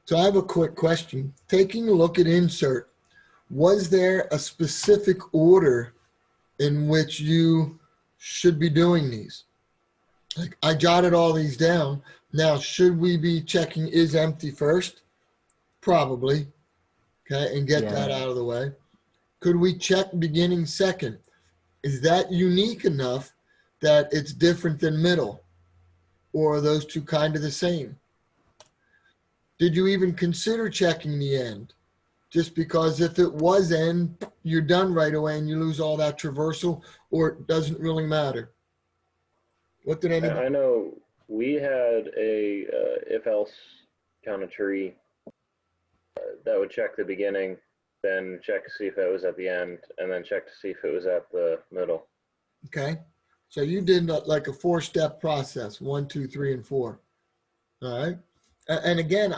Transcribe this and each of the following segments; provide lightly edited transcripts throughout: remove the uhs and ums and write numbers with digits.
So I have a quick question. Taking a look at insert, was there a specific order in which you should be doing these? Like I jotted all these down. Now, should we be checking is empty first? Probably. Okay, and get that Yeah. out of the way. Could we check beginning second? Is that unique enough that it's different than middle? Or are those two kind of the same? Did you even consider checking the end? Just because if it was end, you're done right away and you lose all that traversal, or it doesn't really matter. What did anybody? I know we had a if else kind of tree that would check the beginning, then check to see if it was at the end, and then check to see if it was at the middle. Okay. So you did like a 4-step process, 1, 2, 3, and 4. All right. And again,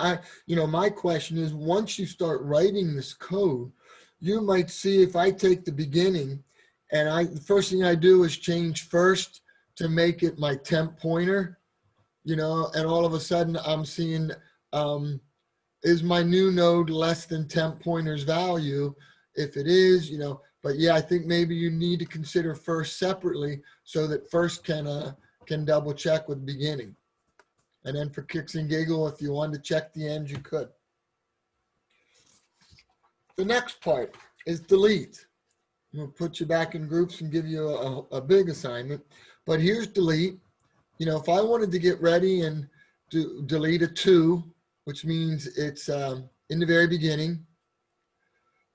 my question is once you start writing this code, you might see if I take the beginning and the first thing I do is change first to make it my temp pointer, and all of a sudden I'm seeing, is my new node less than temp pointer's value? If it is, but yeah, I think maybe you need to consider first separately so that first can double check with beginning. And then for kicks and giggle, if you wanted to check the end, you could. The next part is delete. I'm going to put you back in groups and give you a big assignment. But here's delete. If I wanted to get ready and delete a 2, which means it's in the very beginning,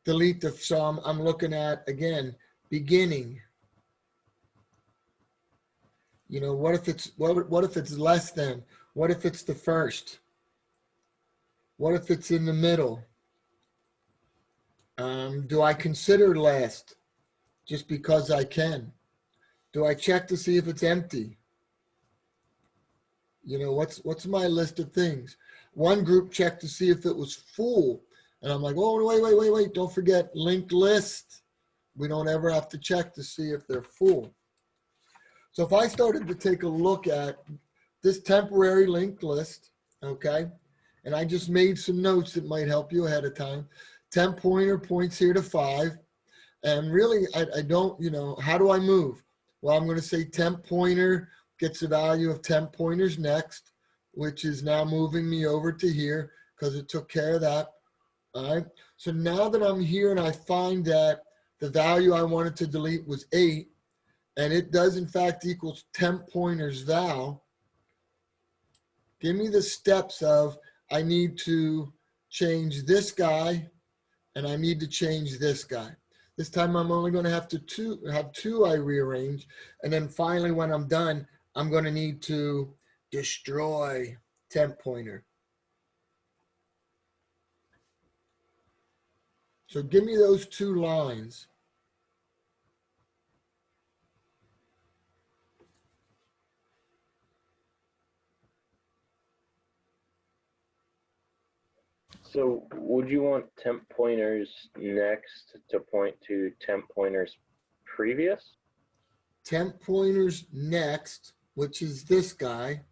delete the sum. I'm looking at, again, beginning. What if it's less than? What if it's the first? What if it's in the middle? Do I consider last just because I can? Do I check to see if it's empty? What's my list of things? One group checked to see if it was full. And I'm like, oh, wait. Don't forget linked list. We don't ever have to check to see if they're full. So if I started to take a look at this temporary linked list, okay, and I just made some notes that might help you ahead of time. Temp pointer points here to 5. And really, I don't, how do I move? Well, I'm going to say temp pointer gets the value of temp pointers next, which is now moving me over to here because it took care of that. All right. So now that I'm here and I find that the value I wanted to delete was 8, and it does in fact equals temp pointers val, give me the steps of I need to change this guy and I need to change this guy. This time I'm only going to have two I rearrange. And then finally when I'm done, I'm going to need to destroy temp pointer. So give me those 2 lines. So would you want temp pointers next to point to temp pointers previous? Temp pointers next, which is this guy.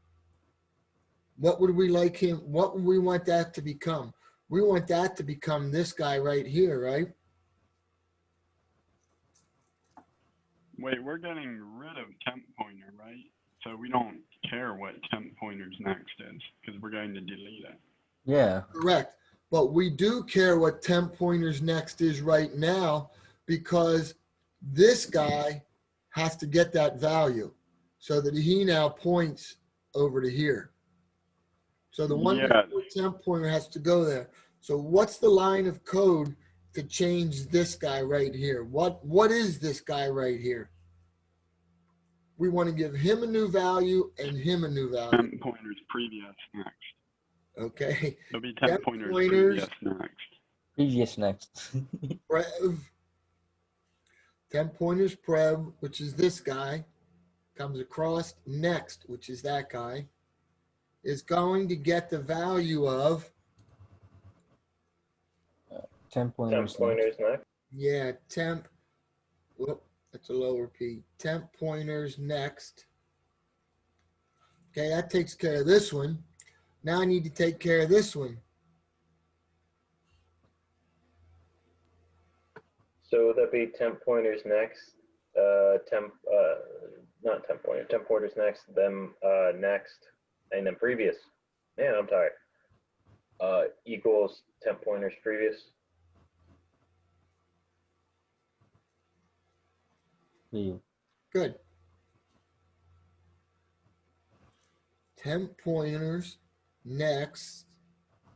What would we like him? What would we want that to become? We want that to become this guy right here, right? Wait, we're getting rid of temp pointer, right? So we don't care what temp pointers next is because we're going to delete it. Yeah. Correct. But we do care what temp pointers next is right now because this guy has to get that value so that he now points over to here. So the one temp pointer has to go there. So what's the line of code to change this guy right here? What is this guy right here? We want to give him a new value and him a new value. Temp pointers previous next. Okay. It'll be temp pointers previous next. Previous next. Prev. Temp pointers prev, which is this guy, comes across next, which is that guy, is going to get the value of temp pointers next. Yeah, temp. Whoop, that's a lower P. Temp pointers next. Okay, that takes care of this one. Now I need to take care of this one. So would that be temp pointers next? Not temp pointer, temp pointers next, them next, and then previous. Man, I'm tired. Equals temp pointers previous. Leave. Good. Temp pointers next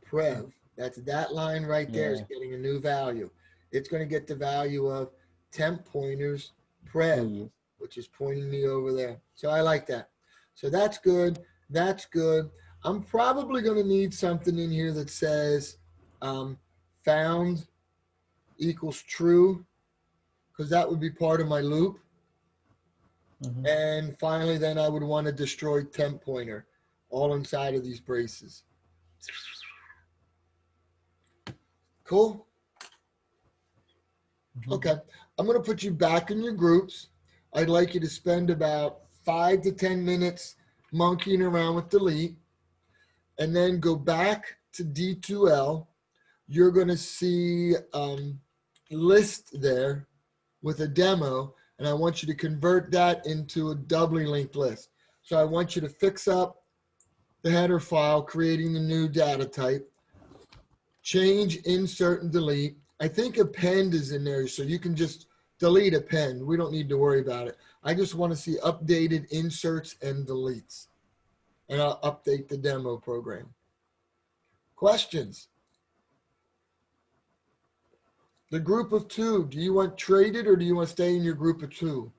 prev. That's that line right there is Yeah. getting a new value. It's going to get the value of temp pointers prev, Previous. which is pointing me over there. So I like that. So that's good. That's good. I'm probably going to need something in here that says found equals true, because that would be part of my loop. Mhm. And finally, then I would want to destroy temp pointer all inside of these braces. Cool. Mhm. Okay. I'm going to put you back in your groups. I'd like you to spend about 5 to 10 minutes monkeying around with delete, and then go back to D2L. You're going to see list there with a demo, and I want you to convert that into a doubly linked list. So I want you to fix up the header file, creating the new data type, change, insert, and delete. I think append is in there, so you can just delete append. We don't need to worry about it. I just want to see updated inserts and deletes, and I'll update the demo program. Questions? The group of two, do you want traded or do you want to stay in your group of two?